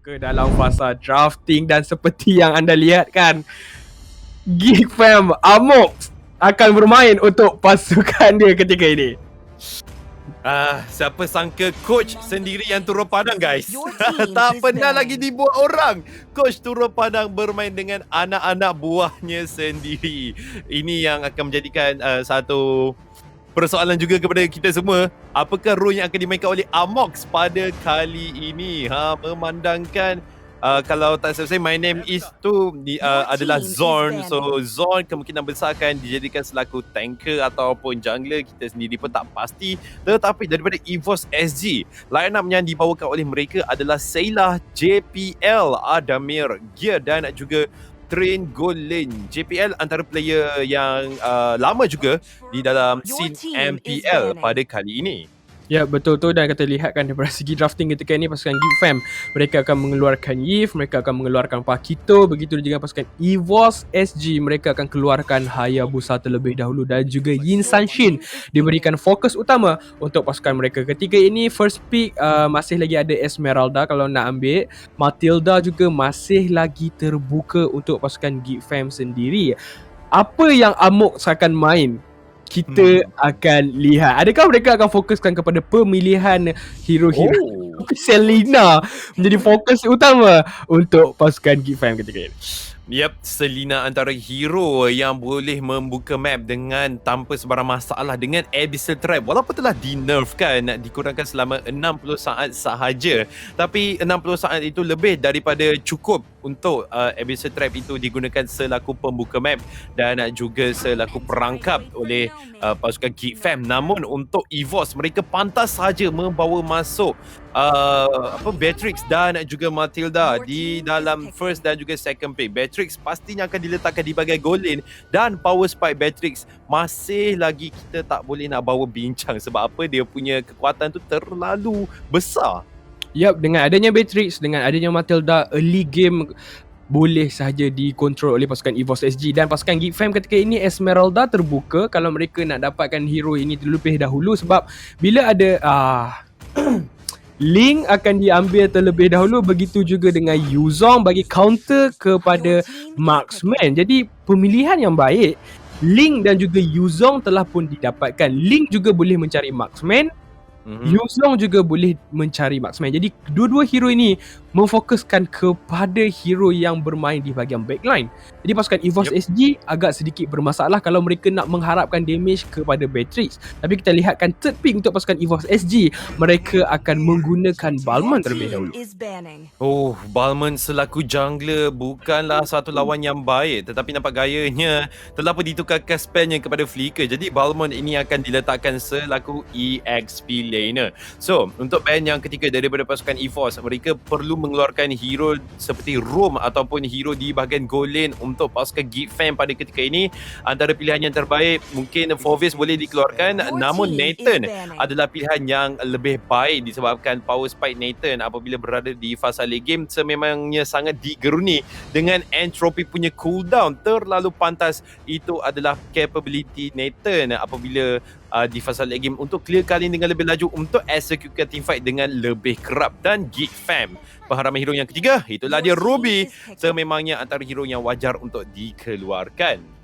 ke dalam fasa drafting dan seperti yang anda lihat kan, Geek Fam Amok akan bermain untuk pasukan dia ketika ini. Siapa sangka coach sendiri yang turun padang, guys. Tak pernah lagi dibuat orang. Coach turun padang bermain dengan anak-anak buahnya sendiri. Ini yang akan menjadikan satu persoalan juga kepada kita semua. Apakah role yang akan dimainkan oleh Amox pada kali ini? Memandangkan kalau tak salah saya, my name is tu adalah Zorn. So Zorn kemungkinan besar akan dijadikan selaku tanker ataupun jungler. Kita sendiri pun tak pasti. Tetapi daripada EVOS SG, line up yang dibawakan oleh mereka adalah Saylah, JPL, Adamir, Gear dan juga Train Golin. JPL antara player yang lama juga di dalam scene MPL pada kali ini. Ya, betul tu. Dan kita lihat kan daripada segi drafting ketika ini pasukan Geek Fam, mereka akan mengeluarkan Yif, mereka akan mengeluarkan Pakito. Begitu juga pasukan EVOS SG, mereka akan keluarkan Hayabusa terlebih dahulu dan juga Yin Sanshin diberikan fokus utama untuk pasukan mereka. Ketika ini first pick masih lagi ada Esmeralda kalau nak ambil. Matilda juga masih lagi terbuka untuk pasukan Geek Fam sendiri. Apa yang Amok akan main? Kita akan lihat. Adakah mereka akan fokuskan kepada pemilihan hero-hero? Selena menjadi fokus utama untuk pasukan Geek Fam ketika ini. Yep, Selena antara hero yang boleh membuka map dengan tanpa sebarang masalah dengan Abyssal Trap. Walaupun telah di-nerfkan, dikurangkan selama 60 saat sahaja. Tapi 60 saat itu lebih daripada cukup untuk Abyssal Trap itu digunakan selaku pembuka map dan juga selaku perangkap oleh pasukan Geek Fam. Namun untuk EVOS, mereka pantas saja membawa masuk Beatrix dan juga Matilda di dalam first dan juga second pick. Beatrix pastinya akan diletakkan di bahagian goal lane dan power spike Beatrix masih lagi kita tak boleh nak bawa bincang. Sebab apa? Dia punya kekuatan tu terlalu besar. Yap, dengan adanya Beatrix, dengan adanya Matilda, early game boleh sahaja dikontrol oleh pasukan EVOS SG. Dan pasukan Geek Fam ketika ini Esmeralda terbuka kalau mereka nak dapatkan hero ini terlebih dahulu. Sebab bila ada Link akan diambil terlebih dahulu, begitu juga dengan Yuzong bagi counter kepada Marksman. Jadi pemilihan yang baik, Link dan juga Yuzong telah pun didapatkan. Link juga boleh mencari Marksman, Yuzong juga boleh mencari Marksman. Jadi dua-dua hero ini memfokuskan kepada hero yang bermain di bahagian backline. Jadi pasukan EVOS SG agak sedikit bermasalah kalau mereka nak mengharapkan damage kepada Beatrix. Tapi kita lihatkan third pick untuk pasukan EVOS SG, mereka akan menggunakan Balmond terlebih dahulu. Balmond selaku jungler bukanlah satu lawan yang baik, tetapi nampak gayanya telah pun ditukarkan spellnya kepada Flicker. Jadi Balmond ini akan diletakkan selaku EXP laner. So untuk band yang ketiga daripada pasukan EVOS, mereka perlu mengeluarkan hero seperti Roam ataupun hero di bahagian goal lane untuk pasukan Geek Fam pada ketika ini. Antara pilihan yang terbaik mungkin Fovis boleh dikeluarkan, namun Nathan adalah pilihan yang lebih baik disebabkan power spike Nathan apabila berada di fasa late game sememangnya sangat digeruni dengan entropy punya cooldown terlalu pantas. Itu adalah capability Nathan apabila di fasa late game untuk clear kali dengan lebih laju untuk execute teamfight dengan lebih kerap. Dan Geek Fam pengharaman hero yang ketiga, itulah dia Ruby, sememangnya antara hero yang wajar untuk dikeluarkan.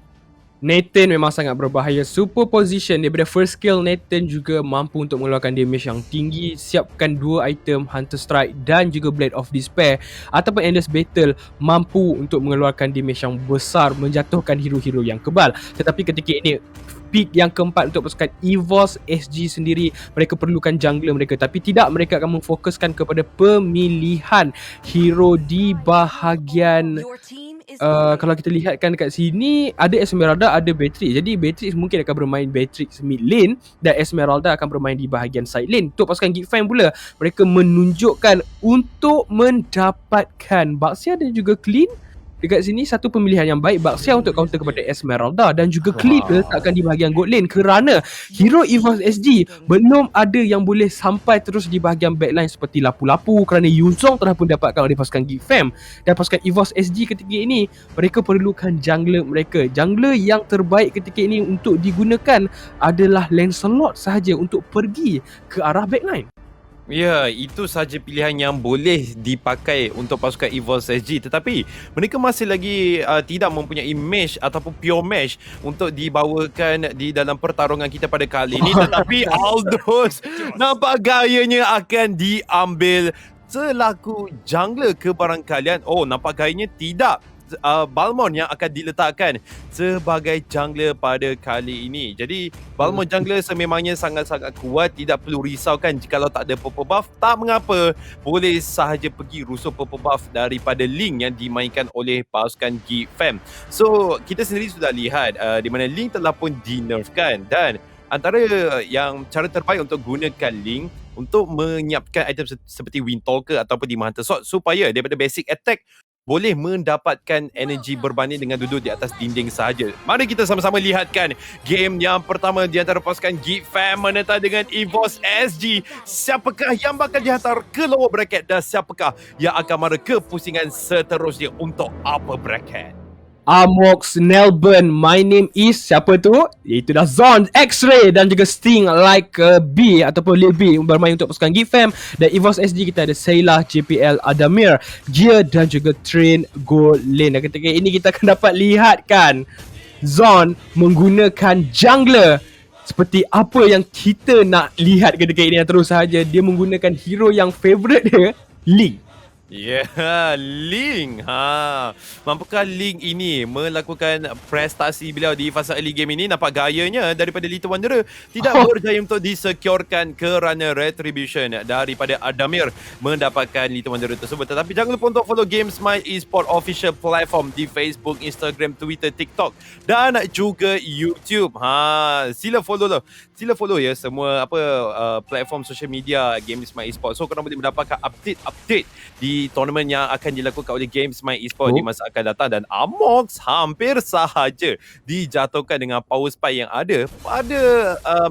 Nathan memang sangat berbahaya. Super position daripada first skill, Nathan juga mampu untuk mengeluarkan damage yang tinggi. Siapkan dua item Hunter Strike dan juga Blade of Despair ataupun Endless Battle, mampu untuk mengeluarkan damage yang besar, menjatuhkan hero-hero yang kebal. Tetapi ketika ini pick yang keempat untuk pasukan EVOS SG sendiri, mereka perlukan jungler mereka, tapi tidak, mereka akan memfokuskan kepada pemilihan hero di bahagian kalau kita lihatkan dekat sini ada Esmeralda, ada Beatrix. Jadi Beatrix mungkin akan bermain Beatrix mid lane dan Esmeralda akan bermain di bahagian side lane. Untuk pasukan Geek Fam pula, mereka menunjukkan untuk mendapatkan Baxia dan juga Clean. Dekat sini satu pemilihan yang baik, Baxia untuk counter kepada Esmeralda dan juga Clean letakkan di bahagian gold lane kerana hero EVOS SG belum ada yang boleh sampai terus di bahagian backline seperti Lapu-Lapu kerana Yuzong telah pun dapatkan oleh pasukan Geek Fam. Dan pasukan EVOS SG ketika ini, mereka perlukan jungler mereka. Jungler yang terbaik ketika ini untuk digunakan adalah Lancelot sahaja untuk pergi ke arah backline. Ya, itu sahaja pilihan yang boleh dipakai untuk pasukan EVOS SG, tetapi mereka masih lagi tidak mempunyai mesh ataupun pure mesh untuk dibawakan di dalam pertarungan kita pada kali ini. Tetapi Aldous nampak gayanya akan diambil selaku jungler ke barangkalian. Oh, nampak gayanya tidak. Balmond yang akan diletakkan sebagai jungler pada kali ini. Jadi Balmond jungler sememangnya sangat-sangat kuat, tidak perlu risaukan jikalau tak ada purple buff, tak mengapa, boleh sahaja pergi rusuh purple buff daripada Link yang dimainkan oleh pasukan Geek Fam. So kita sendiri sudah lihat di mana Link telah pun di-nerfkan, dan antara yang cara terbaik untuk gunakan Link untuk menyiapkan item seperti Windtalker ataupun Demon Hunter Sword supaya daripada basic attack boleh mendapatkan energi berbanding dengan duduk di atas dinding sahaja. Mari kita sama-sama lihatkan game yang pertama di antara pasukan Geek Fam menentang dengan EVOS SG. Siapakah yang bakal dihantar ke lower bracket dan siapakah yang akan mara ke pusingan seterusnya untuk upper bracket? Amox, Nelburn, My Name Is, siapa tu? Itu dah Zon, X-Ray dan juga Sting like B ataupun Lil B bermain untuk pasukan Geek Fam. Dan EVOS SG kita ada Saylah, JPL, Adamir, Gear dan juga Train Golin. Dan ketika ini kita akan dapat lihatkan Zon menggunakan jungler seperti apa yang kita nak lihat ketika ini. Dan terus sahaja dia menggunakan hero yang favourite dia, Link. Yeah, Link. Mampukah Link ini melakukan prestasi beliau di fasa early game ini? Nampak gayanya daripada Little Wanderer tidak berjaya untuk disecurekan kerana retribution daripada Adamir mendapatkan Little Wanderer tersebut. Tetapi jangan lupa untuk follow Games My Esport official platform di Facebook, Instagram, Twitter, TikTok dan juga YouTube. Sila follow lah. Sila follow ya semua platform social media Games My Esport. So korang boleh mendapatkan update di tournament yang akan dilakukan oleh Games My Esport di masa akan datang. Dan Amox hampir sahaja dijatuhkan dengan power spike yang ada pada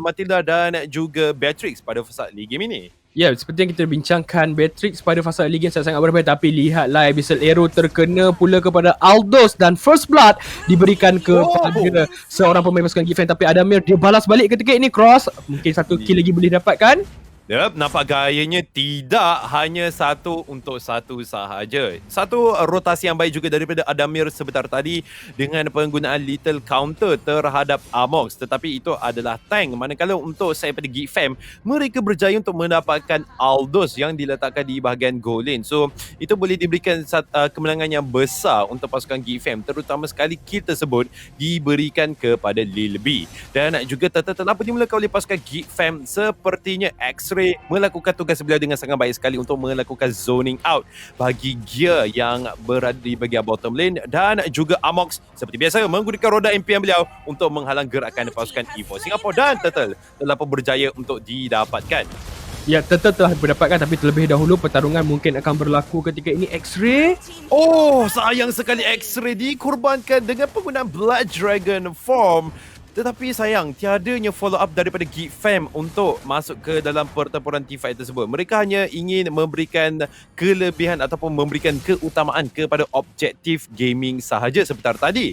Matilda dan juga Beatrix pada fasa early game ini. Ya, seperti yang kita bincangkan, Beatrix pada fasa early game sangat-sangat berbahaya, tapi lihatlah Abyssal Arrow terkena pula kepada Aldous dan First Blood diberikan kepada seorang pemain pasukan Geek Fam. Tapi Adamir dia balas balik ketika ini cross, mungkin satu kill lagi boleh dapatkan. Yep, nampak gayanya tidak hanya satu untuk satu sahaja. Satu rotasi yang baik juga daripada Adamir sebentar tadi dengan penggunaan little counter terhadap Amox. Tetapi itu adalah tank. Manakala untuk saya pada Geek Fam, mereka berjaya untuk mendapatkan Aldous yang diletakkan di bahagian goal lane. So, itu boleh diberikan kemenangan yang besar untuk pasukan Geek Fam. Terutama sekali kill tersebut diberikan kepada Lil B. Dan juga telah pun dimulakan oleh pasukan Geek Fam. Sepertinya X-Ray melakukan tugas beliau dengan sangat baik sekali untuk melakukan zoning out bagi Gear yang berada di bahagian bottom lane, dan juga Amox seperti biasa menggunakan roda impian beliau untuk menghalang gerakan pasukan EVOS Singapore, dan Turtle telah pun berjaya untuk didapatkan. Ya, Turtle telah mendapatkan, tapi terlebih dahulu pertarungan mungkin akan berlaku ketika ini. X-Ray. Oh, sayang sekali X-Ray dikorbankan dengan penggunaan Blood Dragon form. Tetapi sayang, tiadanya follow up daripada Geek Fam untuk masuk ke dalam pertempuran T5 tersebut. Mereka hanya ingin memberikan kelebihan ataupun memberikan keutamaan kepada objektif gaming sahaja seperti tadi.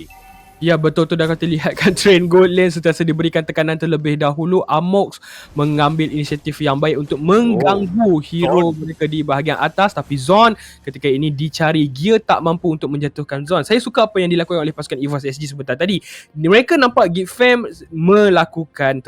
Ya, betul tu dah kata lihatkan Train Gold Lane sentiasa diberikan tekanan terlebih dahulu. Amox mengambil inisiatif yang baik untuk mengganggu hero mereka di bahagian atas, tapi Zon ketika ini dicari. Gear tak mampu untuk menjatuhkan Zon. Saya suka apa yang dilakukan oleh pasukan EVOS SG sebentar tadi. Mereka nampak Geek Fam melakukan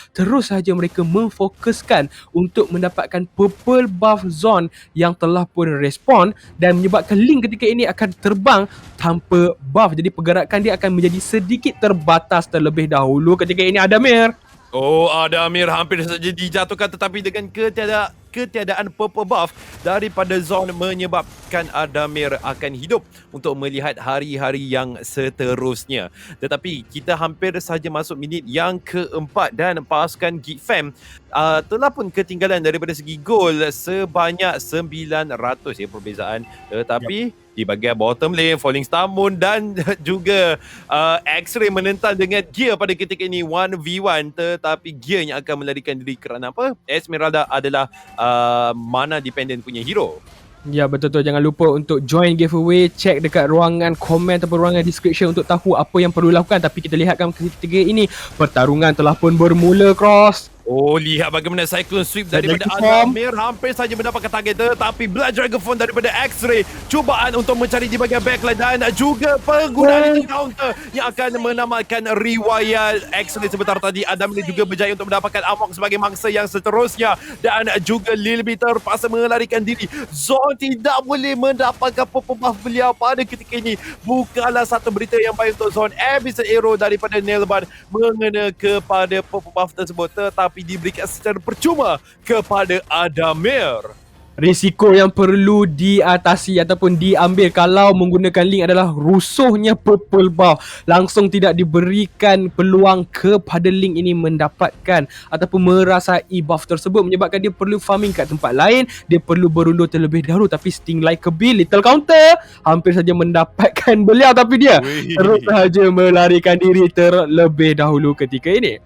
terus sahaja mereka memfokuskan untuk mendapatkan purple buff Zon yang telah pun respon dan menyebabkan Link ketika ini akan terbang tanpa buff. Jadi pergerakan dia akan menjadi sedikit terbatas terlebih dahulu ketika ini. Adamir. Oh, Adamir hampir saja dijatuhkan, tetapi dengan ketiadaan purple buff daripada Zon menyebabkan Adamir akan hidup untuk melihat hari-hari yang seterusnya. Tetapi kita hampir saja masuk minit yang keempat dan pasukan Geek Fam telah pun ketinggalan daripada segi gol sebanyak 900 ya perbezaan. Tetapi di bahagian bottom lane, Falling Star Moon dan juga X-Ray menentang dengan Gear pada ketika ini 1v1, tetapi Gear yang akan melarikan diri kerana apa? Esmeralda adalah mana dependent punya hero. Ya, betul-betul. Jangan lupa untuk join giveaway. Check dekat ruangan komen atau ruangan description untuk tahu apa yang perlu lakukan. Tapi kita lihatkan ketika ini pertarungan telah pun bermula. Cross. Oh, lihat bagaimana Cyclone Sweep Blood daripada Dragon Form. Adamir hampir saja mendapatkan target, tetapi Blood Dragon Form daripada X-Ray cubaan untuk mencari di bahagian backline dan juga penggunaan little counter yang akan menamatkan riwayat X-Ray sebentar tadi. Adamir juga berjaya untuk mendapatkan Amok sebagai mangsa yang seterusnya dan juga Lilby terpaksa melarikan diri. Zon tidak boleh mendapatkan purple buff beliau pada ketika ini. Bukanlah satu berita yang baik untuk Zon. Episode arrow daripada Nailban mengena kepada purple buff tersebut, tetapi diberikan secara percuma kepada Adamir. Risiko yang perlu diatasi ataupun diambil kalau menggunakan link adalah rusuhnya purple buff. Langsung tidak diberikan peluang kepada link ini mendapatkan ataupun merasai buff tersebut, menyebabkan dia perlu farming kat tempat lain. Dia perlu berundur terlebih dahulu, tapi Sting Like a Bee, little counter hampir saja mendapatkan beliau, tapi dia terus saja melarikan diri terlebih dahulu ketika ini.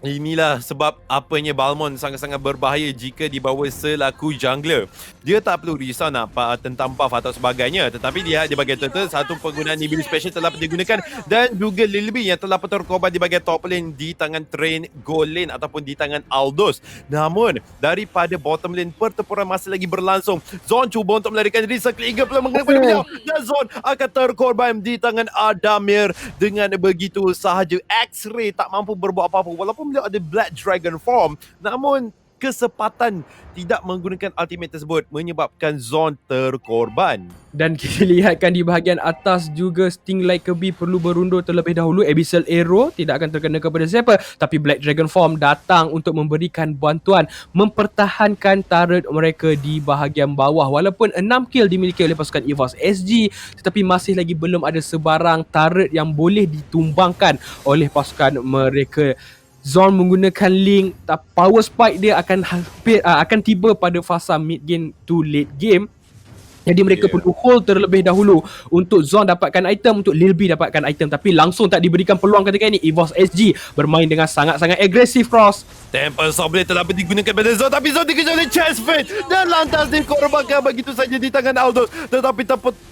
Inilah sebab apanya Balmond sangat-sangat berbahaya jika dibawa selaku jungler. Dia tak perlu risau nak tentang buff atau sebagainya, tetapi dia di bahagian turtle satu penggunaan Nibili Special telah digunakan dan juga Lilby yang telah terkorban di bahagian top lane di tangan Train Gold Lane ataupun di tangan Aldous. Namun daripada bottom lane pertempuran masih lagi berlangsung. Zon cuba untuk melarikan diri, Circle Eagle pula mengenai pada beliau dan Zon akan terkorban di tangan Adamir. Dengan begitu sahaja X-Ray tak mampu berbuat apa-apa walaupun beliau ada Blood Dragon Form, namun kesempatan tidak menggunakan ultimate tersebut menyebabkan Zon terkorban. Dan kita lihatkan di bahagian atas juga Sting Like a Bee perlu berundur terlebih dahulu. Abyssal Arrow tidak akan terkena kepada siapa, tapi Black Dragon Form datang untuk memberikan bantuan mempertahankan turret mereka di bahagian bawah. Walaupun 6 kill dimiliki oleh pasukan EVOS SG, tetapi masih lagi belum ada sebarang turret yang boleh ditumbangkan oleh pasukan mereka. Zon menggunakan link, power spike dia akan tiba pada fasa mid game to late game. Jadi mereka perlu hold terlebih dahulu untuk Zon dapatkan item, untuk Lilby dapatkan item, tapi langsung tak diberikan peluang ketika ini. EVOS SG bermain dengan sangat-sangat agresif, Cross. Temple Saw Blade telah digunakan pada Zon, tapi Zon dikejar oleh Chest Fade dan lantas dikorbankan begitu saja di tangan Aldous. Tetapi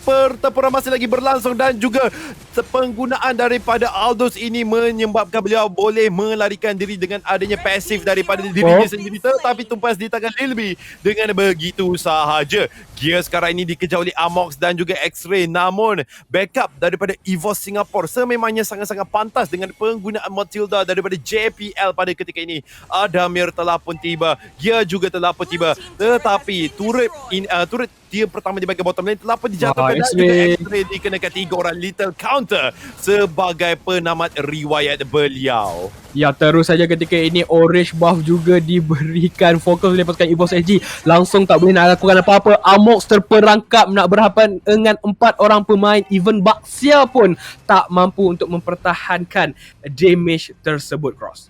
pertempuran masih lagi berlangsung dan juga penggunaan daripada Aldous ini menyebabkan beliau boleh melarikan diri dengan adanya pasif daripada dirinya sendiri, tetapi tumpas di tangan Lilby dengan begitu sahaja. Gear sekarang ini dikejar oleh Amox dan juga X-Ray, namun backup daripada EVOS Singapore sememangnya sangat-sangat pantas dengan penggunaan Matilda daripada JPL pada ketika ini. Adamir telah pun tiba, Gear juga telah pun tiba, tetapi turret dia pertama di bahagian bottom lane telah pun dijatuhkan dan juga X-Ray dikenakan 3 orang little counter sebagai penamat riwayat beliau. Ya, terus saja ketika ini orange buff juga diberikan, fokus oleh pasukan EVOS SG, langsung tak boleh nak lakukan apa-apa. Amox terperangkap nak berhadapan dengan 4 orang pemain, even Baxia pun tak mampu untuk mempertahankan damage tersebut, Cross.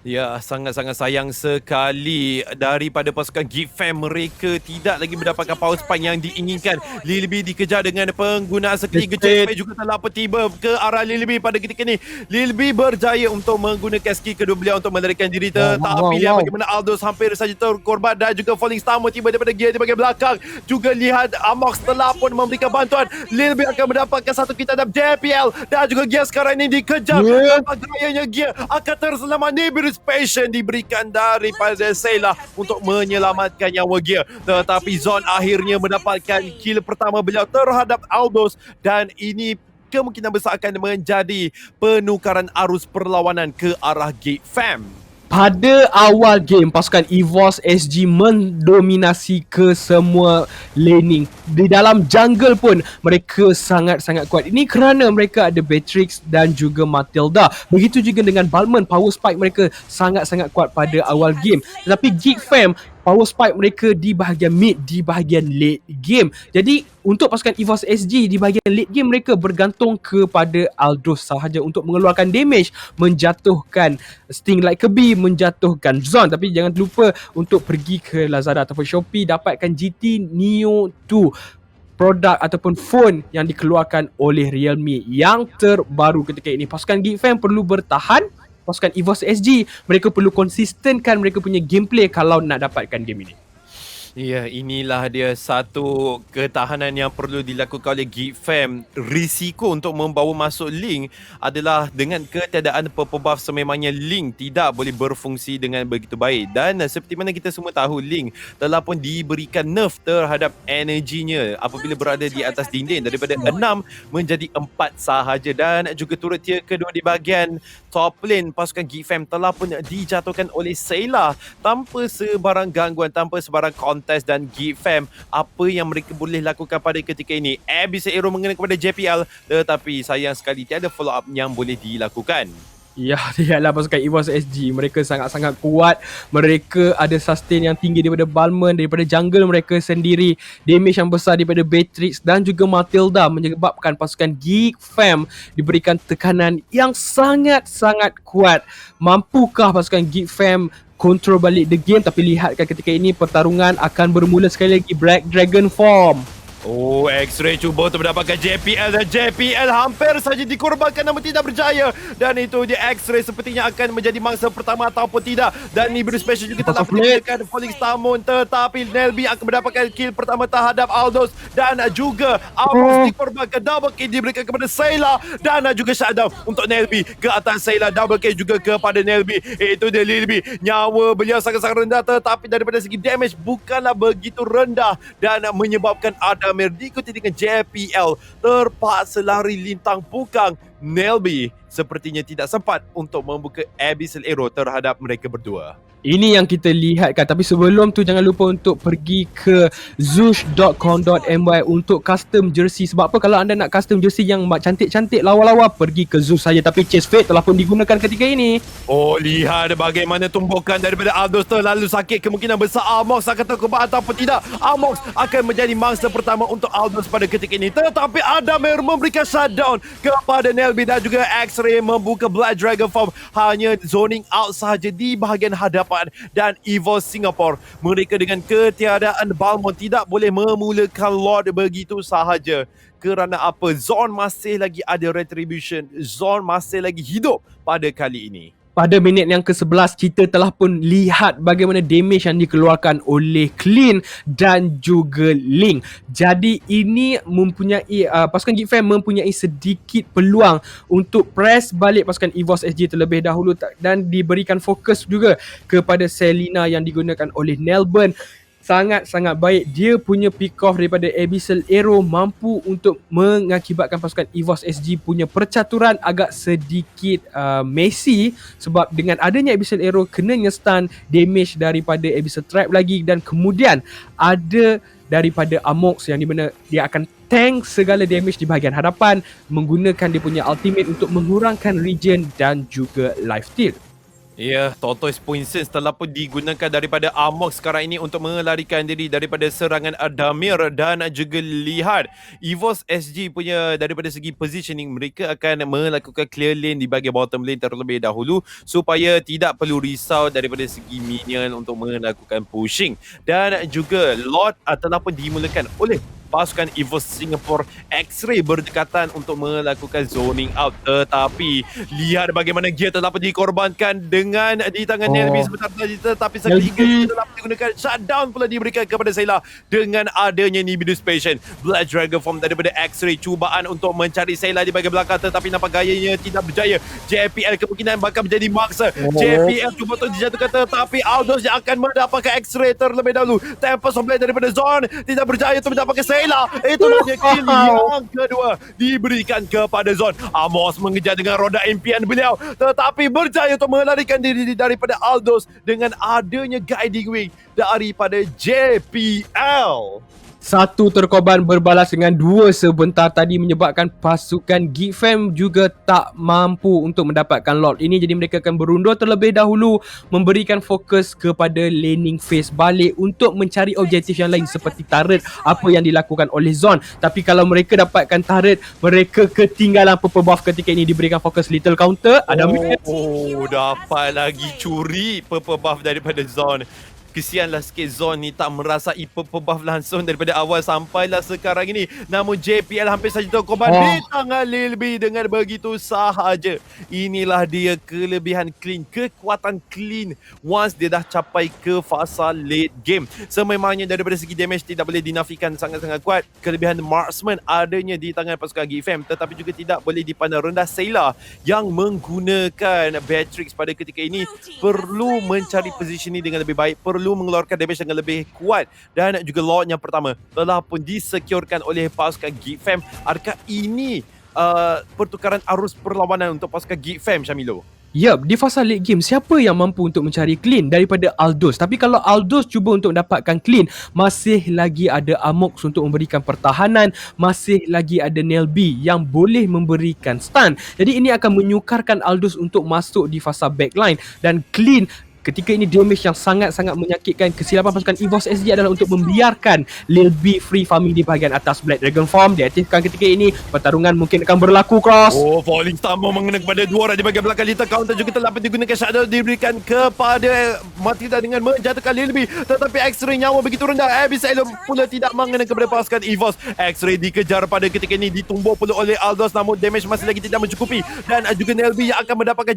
Ya, sangat-sangat sayang sekali daripada pasukan Geek Fam, mereka tidak lagi mendapatkan power spike yang diinginkan. Lilby dikejar dengan penggunaan sekali Chest juga telah tiba ke arah Lilby pada ketika ini. Lilby berjaya untuk menggunakan skill kedua beliau untuk melarikan diri, tetapi lihat bagaimana Aldous hampir saja terkorban dan juga Falling Star tiba daripada Gear di bahagian belakang. Juga lihat Amox telah pun memberikan bantuan. Lilby akan mendapatkan satu kita dalam JPL dan juga Gear sekarang ini dikejar. Gayanya Gear akan terselamat. Nibiri Passion diberikan daripada Sayla untuk menyelamatkan nyawa Gear, tetapi Zon akhirnya mendapatkan kill pertama beliau terhadap Aldous dan ini kemungkinan besar akan menjadi penukaran arus perlawanan ke arah Geek Fam. Pada awal game, pasukan EVOS SG mendominasi ke semua laning. Di dalam jungle pun mereka sangat-sangat kuat. Ini kerana mereka ada Beatrix dan juga Matilda. Begitu juga dengan Balmond, power spike mereka sangat-sangat kuat pada awal game. Tetapi Geek Fam, power spike mereka di bahagian mid, di bahagian late game. Jadi untuk pasukan EVOS SG di bahagian late game, mereka bergantung kepada Aldous sahaja untuk mengeluarkan damage, menjatuhkan Sting Like a Bee, menjatuhkan Zon. Tapi jangan lupa untuk pergi ke Lazada ataupun Shopee, dapatkan GT Neo 2, produk ataupun phone yang dikeluarkan oleh Realme yang terbaru ketika ini. Pasukan Geek Fam perlu bertahan. Pasukan EVOS SG, mereka perlu konsistenkan mereka punya gameplay kalau nak dapatkan game ini. Ya, inilah dia satu ketahanan yang perlu dilakukan oleh Geek Fam. Risiko untuk membawa masuk Link adalah dengan ketiadaan purple buff sememangnya Link tidak boleh berfungsi dengan begitu baik. Dan seperti mana kita semua tahu, Link telah pun diberikan nerf terhadap energinya apabila berada di atas dinding daripada 6 menjadi 4 sahaja. Dan juga turut tier kedua di bahagian top lane, pasukan Geek Fam telah pun dijatuhkan oleh Sayla tanpa sebarang gangguan, tanpa sebarang kontes. Dan Geek Fam, apa yang mereka boleh lakukan pada ketika ini? Abyssal Arrow mengena kepada JPL, tetapi sayang sekali tiada follow up yang boleh dilakukan. Ya, ialah pasukan EVOS SG. Mereka sangat-sangat kuat. Mereka ada sustain yang tinggi daripada Balmond, daripada jungle mereka sendiri. Damage yang besar daripada Beatrix dan juga Matilda menyebabkan pasukan Geek Fam diberikan tekanan yang sangat-sangat kuat. Mampukah pasukan Geek Fam kontrol balik the game? Tapi lihatkan ketika ini pertarungan akan bermula sekali lagi. Black Dragon form. Oh, X-Ray cuba untuk mendapatkan JPL dan JPL hampir saja dikorbankan namun tidak berjaya. Dan itu dia, X-Ray sepertinya akan menjadi mangsa pertama ataupun tidak. Dan Nibiru Special juga telah menyediakan Falling Star Moon, tetapi Nelby akan mendapatkan kill pertama terhadap Aldous. Dan juga Amos dikorbankan, double kill diberikan kepada Sayla. Dan juga shutdown untuk Nelby ke atas Sayla, double kill juga kepada Nelby. Itu dia Nelby, nyawa beliau sangat-sangat rendah, tetapi daripada segi damage bukanlah begitu rendah. Dan menyebabkan Adamir diikuti dengan JPL terpaksa lari lintang pukang. Nelby sepertinya tidak sempat untuk membuka Abyssal Arrow terhadap mereka berdua. Ini yang kita lihatkan. Tapi sebelum tu jangan lupa untuk pergi ke Zoosh.com.my untuk custom jersey. Sebab apa? Kalau anda nak custom jersey yang cantik-cantik, lawa-lawa, pergi ke Zoosh saja. Tapi Chase Fate telah pun digunakan ketika ini. Oh, lihat bagaimana tumbukan daripada Aldous terlalu sakit. Kemungkinan besar Amox akan terkubat ataupun tidak. Amox akan menjadi mangsa pertama untuk Aldous pada ketika ini. Tetapi Adamir memberikan shutdown kepada Nelby dan juga X-Ray membuka Blood Dragon form. Hanya zoning out sahaja di bahagian hadapan. Dan EVOS Singapore, mereka dengan ketiadaan Balmond tidak boleh memulakan Lord begitu sahaja. Kerana apa? Zone masih lagi ada retribution. Zone masih lagi hidup pada kali ini. Pada minit yang ke-11, kita telah pun lihat bagaimana damage yang dikeluarkan oleh Clean dan juga Link. Jadi ini mempunyai pasukan Geek Fam mempunyai sedikit peluang untuk press balik pasukan EVOS SG terlebih dahulu dan diberikan fokus juga kepada Selena yang digunakan oleh Nelburn. Sangat-sangat baik. Dia punya pick off daripada Abyssal Arrow mampu untuk mengakibatkan pasukan EVOS SG punya percaturan agak sedikit messy, sebab dengan adanya Abyssal Arrow kenanya stun, damage daripada Abyssal Trap lagi, dan kemudian ada daripada Amox yang di mana dia akan tank segala damage di bahagian hadapan menggunakan dia punya ultimate untuk mengurangkan regen dan juga life steal. Ya, Tortoise Poison telah pun digunakan daripada Amox sekarang ini untuk melarikan diri daripada serangan Adamir. Dan juga lihat EVOS SG punya daripada segi positioning, mereka akan melakukan clear lane di bahagian bottom lane terlebih dahulu supaya tidak perlu risau daripada segi minion untuk melakukan pushing. Dan juga Lord telah pun dimulakan oleh pasukan EVOS Singapore. X-Ray berdekatan untuk melakukan zoning out, tetapi lihat bagaimana gear telah pun dikorbankan dengan di tangan Nelby sebentar tadi, tetapi seketika telah pun digunakan shutdown pula diberikan kepada Sayla dengan adanya Nibidus Patient. Blood Dragon form daripada X-Ray, cubaan untuk mencari Sayla di bahagian belakang tetapi nampak gayanya tidak berjaya. JPL kemungkinan bakal menjadi maksa. JPL cuba untuk dijatuhkan tetapi Aldous yang akan mendapatkan X-Ray terlebih dahulu. Tempest of Blade daripada Zone tidak berjaya untuk mendapatkan Sayla. Itulah dia kill yang kedua diberikan kepada Zone. Amos mengejar dengan roda impian beliau tetapi berjaya untuk melarikan diri daripada Aldous dengan adanya guiding wing daripada JPL. Satu terkorban berbalas dengan dua sebentar tadi menyebabkan pasukan Geek Fam juga tak mampu untuk mendapatkan Lord ini. Jadi mereka akan berundur terlebih dahulu, memberikan fokus kepada laning phase balik untuk mencari objektif yang lain seperti turret apa yang dilakukan oleh Zone. Tapi kalau mereka dapatkan turret, mereka ketinggalan purple buff ketika ini. Diberikan fokus little counter. Ada dapat lagi curi purple buff daripada Zone. kesianlah sikit Zon ni tak merasai buff langsung daripada awal sampailah sekarang ini. Namun JPL hampir saja terkorban di tangan Lil B dengan begitu sahaja. Inilah dia kelebihan clean, kekuatan clean once dia dah capai ke fasa late game. Sememangnya daripada segi damage tidak boleh dinafikan sangat-sangat kuat. Kelebihan marksman adanya di tangan pasukan GFM, tetapi juga tidak boleh dipandang rendah Sayla yang menggunakan Beatrix pada ketika ini perlu mencari positioning dengan lebih baik, perlu mengeluarkan damage dengan lebih kuat, dan juga Lord yang pertama telah pun disecurekan oleh pasukan GFM. Adakah ini pertukaran arus perlawanan untuk pasukan GFM, Syamilo? Yup, di fasa late game, siapa yang mampu untuk mencari clean daripada Aldous? Tapi kalau Aldous cuba untuk mendapatkan clean, masih lagi ada Amox untuk memberikan pertahanan, masih lagi ada Nelby yang boleh memberikan stun. Jadi ini akan menyukarkan Aldous untuk masuk di fasa backline, dan clean ketika ini damage yang sangat-sangat menyakitkan. Kesilapan pasukan EVOS SG adalah untuk membiarkan Lil B free farming di bahagian atas. Black Dragon Farm diaktifkan ketika ini. Pertarungan mungkin akan berlaku, Cross. Oh, Falling Star mau mengena kepada dua orang di bahagian belakang. Lethal Counter juga telah digunakan. Shadow diberikan kepada Matilda dengan menjatuhkan Lil B. Tetapi X-Ray nyawa begitu rendah. Abyssal pula tidak mengena kepada pasukan EVOS. X-Ray dikejar pada ketika ini, ditumbuk pula oleh Aldous, namun damage masih lagi tidak mencukupi. Dan juga Nelby yang akan mendapatkan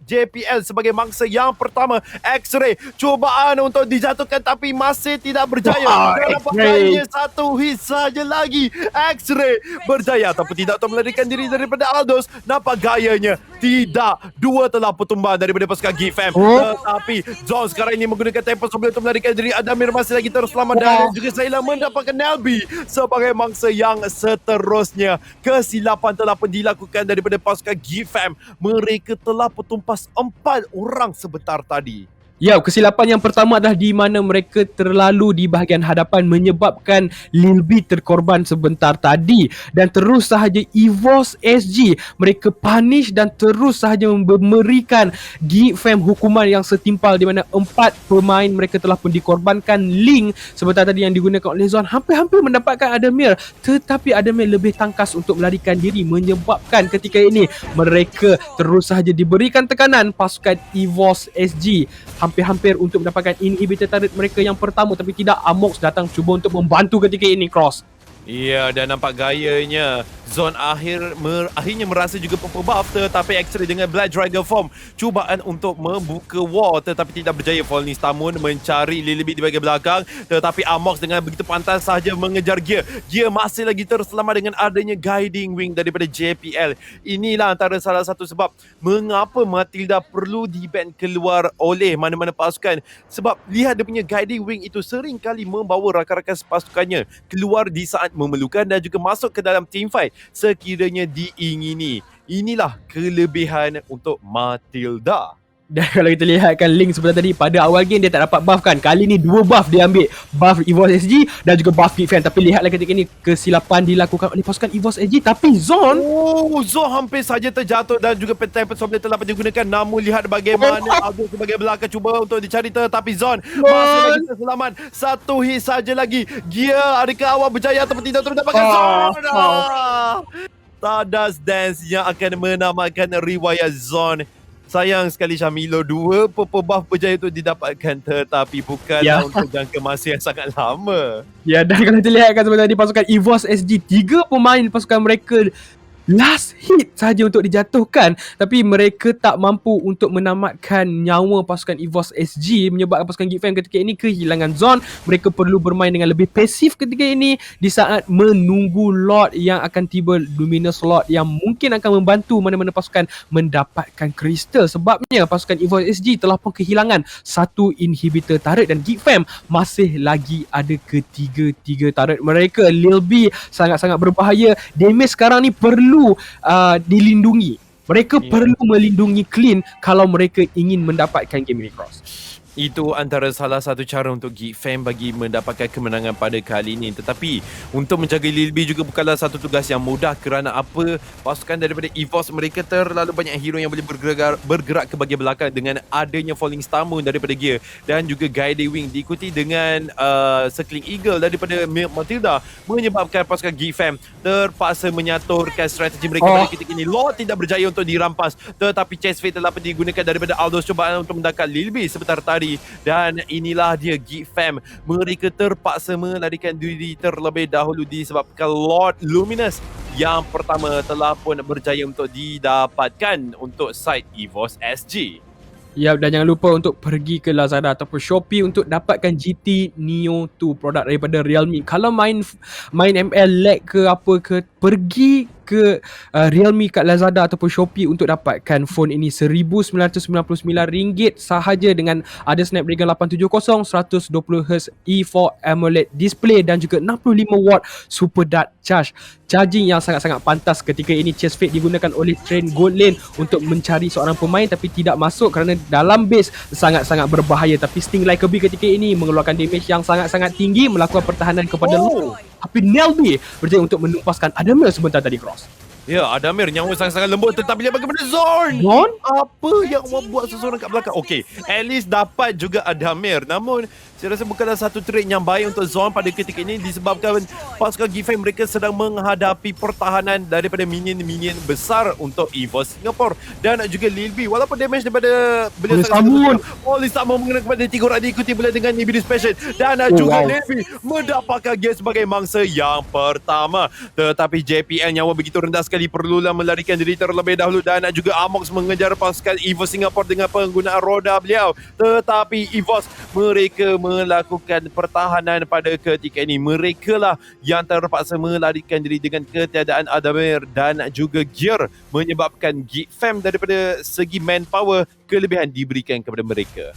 JPL sebagai mangsa yang pertama. X-Ray cubaan untuk dijatuhkan tapi masih tidak berjaya. Nampaknya satu hit saja lagi. X-Ray berjaya ataupun tidak untuk melarikan diri daripada Aldous. Nampak gayanya tidak. Dua telah tumbang daripada pasukan GFM. Tetapi Zon sekarang ini menggunakan tempo sebelum untuk melarikan diri. Adamir masih lagi terus selamat dan juga Sayla mendapatkan Nelby sebagai mangsa yang seterusnya. Kesilapan telah pun dilakukan daripada pasukan GFM. Mereka telah tumpas 4 orang sebentar tadi. Ya, kesilapan yang pertama adalah di mana mereka terlalu di bahagian hadapan menyebabkan Lil B terkorban sebentar tadi, dan terus sahaja EVOS SG mereka punish dan terus sahaja memberikan GFM hukuman yang setimpal, di mana 4 pemain mereka telah pun dikorbankan. Link sebentar tadi yang digunakan oleh Zon hampir-hampir mendapatkan Adamir, tetapi Adamir lebih tangkas untuk melarikan diri, menyebabkan ketika ini mereka terus sahaja diberikan tekanan. Pasukan EVOS SG hampir-hampir untuk mendapatkan inhibitor turret mereka yang pertama, tapi tidak. Amox datang cuba untuk membantu ketika ini, Cross. Ya, dan nampak gayanya Zon akhirnya merasa juga buff, tetapi X-Ray dengan Black Dragon Form cubaan untuk membuka wall tetapi tidak berjaya. Falling Star Moon mencari Lil B di bahagian belakang, tetapi Amox dengan begitu pantas sahaja mengejar Gear. Gear masih lagi terselamat dengan adanya Guiding Wing daripada JPL. Inilah antara salah satu sebab mengapa Matilda perlu di-ban keluar oleh mana-mana pasukan, sebab lihat dia punya Guiding Wing itu sering kali membawa rakan-rakan pasukannya keluar di saat memerlukan dan juga masuk ke dalam team fight sekiranya diingini. Inilah kelebihan untuk Matilda. Dan kalau kita lihatkan Link sebentar tadi, pada awal game dia tak dapat buff kan. Kali ni 2 buff dia ambil, buff EVOS SG dan juga buff GFM. Tapi lihatlah ketika ini kesilapan dilakukan oleh pasukan EVOS SG, tapi Zon Zon hampir saja terjatuh dan juga Temple Sombly telah digunakan. Namun lihat bagaimana Aldo sebagai belakang cuba untuk dicari, tetapi Zon masih lagi terselamat. Satu hit saja lagi. Gear, adakah awak berjaya ataupun tidak untuk mendapatkan Zon? Stardust Dance yang akan menamatkan riwayat Zon. Sayang sekali Syamilo, 2 purple buff berjaya untuk didapatkan, tetapi bukanlah untuk jangka masa yang sangat lama. Ya, dan kalau kita lihatkan sebentar tadi pasukan EVOS SG, 3 pemain pasukan mereka last hit saja untuk dijatuhkan, tapi mereka tak mampu untuk menamatkan nyawa pasukan EVOS SG, menyebabkan pasukan GFM ketika ini kehilangan Zon. Mereka perlu bermain dengan lebih pasif ketika ini di saat menunggu Lord yang akan tiba, Luminous Lord yang mungkin akan membantu mana-mana pasukan mendapatkan kristal. Sebabnya pasukan EVOS SG telah pun kehilangan 1 inhibitor turret dan GFM masih lagi ada ketiga-tiga turret mereka. Lil B sangat-sangat berbahaya. Damage sekarang ni perlu dilindungi. Mereka perlu melindungi clean kalau mereka ingin mendapatkan game ini, Cross. Itu antara salah satu cara untuk GFM bagi mendapatkan kemenangan pada kali ini. Tetapi untuk menjaga Lil B juga bukanlah satu tugas yang mudah, kerana apa, pasukan daripada EVOS mereka terlalu banyak hero yang boleh bergerak ke bahagian belakang dengan adanya Falling Star Moon daripada Gear dan juga Guiding Wing diikuti dengan Circling Eagle daripada Matilda, menyebabkan pasukan GFM terpaksa menyaturkan strategi mereka pada ketika ini. Lord tidak berjaya untuk dirampas, tetapi Chase Fate telah digunakan daripada Aldous cubaan untuk mendapatkan Lil B sebentar tadi. sekali. Dan inilah dia Geek Fam. Mereka terpaksa melarikan diri terlebih dahulu disebabkan Lord Luminous yang pertama telah pun berjaya untuk didapatkan untuk site EVOS SG. Ya, dan jangan lupa untuk pergi ke Lazada ataupun Shopee untuk dapatkan GT Neo 2, produk daripada Realme. Kalau main ML lag ke apa ke, pergi ke Realme kat Lazada ataupun Shopee untuk dapatkan phone ini RM1,999 sahaja dengan ada Snapdragon 870, 120Hz E4 AMOLED display dan juga 65W Super Dart charge. Charging yang sangat-sangat pantas ketika ini. Chase Fade digunakan oleh Trent Goldlane untuk mencari seorang pemain tapi tidak masuk kerana dalam base sangat-sangat berbahaya. Tapi Sting Like a Bee ketika ini mengeluarkan damage yang sangat-sangat tinggi, melakukan pertahanan kepada tapi Nelby berjaya untuk menumpaskan Adamir sebentar tadi, Cross. Ya, Adamir nyawa sangat-sangat lembut tetapi dia bagaimana Zorn? Zorn? Apa yang membuat seseorang kat belakang? Okey, at least dapat juga Adamir. Namun, saya rasa bukanlah satu trade yang baik untuk Zorn pada ketika ini disebabkan pasukan Geek Fam mereka sedang menghadapi pertahanan daripada minion-minion besar untuk EVOS Singapore dan juga Lil B. Walaupun damage daripada beliau sangat Oleh Samun mengenai kepada 3 orang diikuti pula dengan Iblis Passion dan juga Lil B mendapatkan gear sebagai mangsa yang pertama. Tetapi JPL nyawa begitu rendah sekali, perlulah melarikan diri terlebih dahulu dan juga Amox mengejar pasukan EVOS Singapore dengan penggunaan roda beliau. Tetapi EVOS mereka melakukan pertahanan pada ketika ini. Mereka lah yang terpaksa melarikan diri dengan ketiadaan Adamir dan juga gear, menyebabkan Geek Fam daripada segi manpower kelebihan diberikan kepada mereka.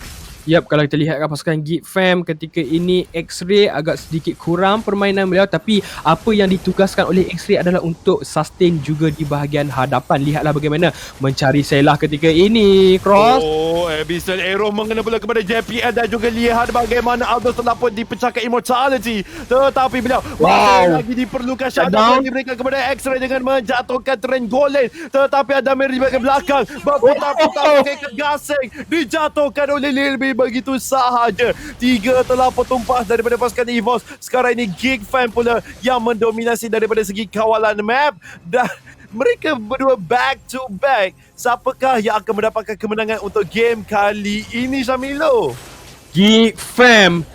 Yap, kalau kita lihat pasukan Geek Fam ketika ini, X-Ray agak sedikit kurang permainan beliau, tapi apa yang ditugaskan oleh X-Ray adalah untuk sustain juga di bahagian hadapan. Lihatlah bagaimana mencari Selah ketika ini, Cross. Oh, Abyssal Arrow mengena pula kepada JPL dan juga lihat bagaimana Aldous telah pun dipecahkan immortality. Tetapi beliau masih lagi diperlukan shutdown diberikan kepada X-Ray dengan menjatuhkan Trent Goldlane. Tetapi Adamir di bahagian belakang berputar-putar ke gasing, dijatuhkan oleh Lil B begitu sahaja. 3 telah tumpah daripada pasukan EVOS. Sekarang ini Geek Fam pula yang mendominasi daripada segi kawalan map dan mereka berdua back to back. Siapakah yang akan mendapatkan kemenangan untuk game kali ini, Syamilo? Geek Fam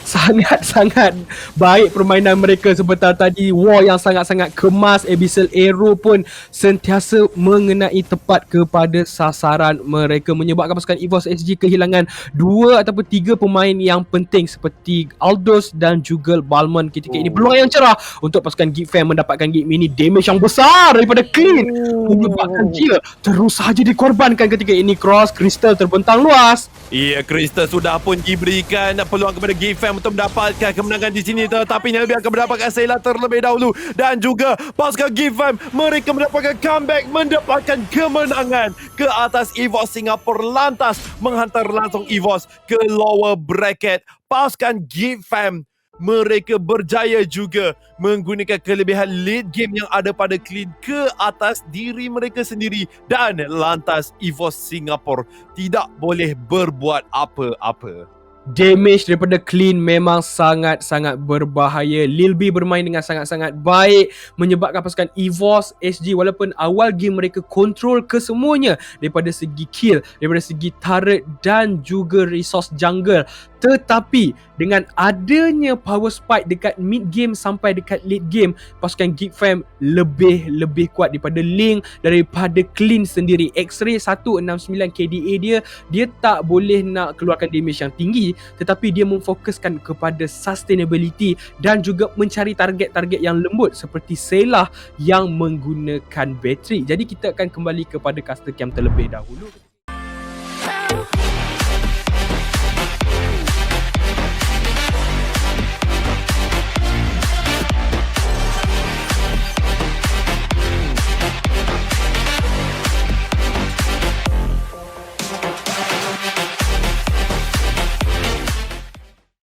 sangat-sangat baik permainan mereka sebentar tadi. War yang sangat-sangat kemas. Abyssal Arrow pun sentiasa mengenai tepat kepada sasaran mereka, menyebabkan pasukan EVOS SG kehilangan 2 ataupun 3 pemain yang penting seperti Aldous dan juga Balmond ketika ini. Peluang yang cerah untuk pasukan Geek Fam mendapatkan game ini. Damage yang besar daripada Clean menyebabkan dia terus sahaja dikorbankan ketika ini. Cross Crystal terbentang luas. Ya, Crystal sudah pun diberikan peluang kepada Geek Fam untuk mendapatkan kemenangan di sini, tetapi Nelby akan mendapatkan Selah terlebih dahulu dan juga pasukan Geek Fam mereka mendapatkan comeback, mendapatkan kemenangan ke atas EVOS Singapore, lantas menghantar langsung EVOS ke lower bracket. Pasukan Geek Fam mereka berjaya juga menggunakan kelebihan lead game yang ada pada Clean ke atas diri mereka sendiri dan lantas EVOS Singapore tidak boleh berbuat apa-apa. Damage daripada Clean memang sangat-sangat berbahaya. Lil B bermain dengan sangat-sangat baik, menyebabkan pasukan EVOS SG walaupun awal game mereka kontrol kesemuanya daripada segi kill, daripada segi turret dan juga resource jungle, tetapi dengan adanya power spike dekat mid game sampai dekat late game, pasukan Geek Fam lebih kuat daripada Link, daripada Clean sendiri. X-Ray 169 KDA dia tak boleh nak keluarkan damage yang tinggi, tetapi dia memfokuskan kepada sustainability dan juga mencari target-target yang lembut seperti Selah yang menggunakan bateri. Jadi kita akan kembali kepada custom cam terlebih dahulu.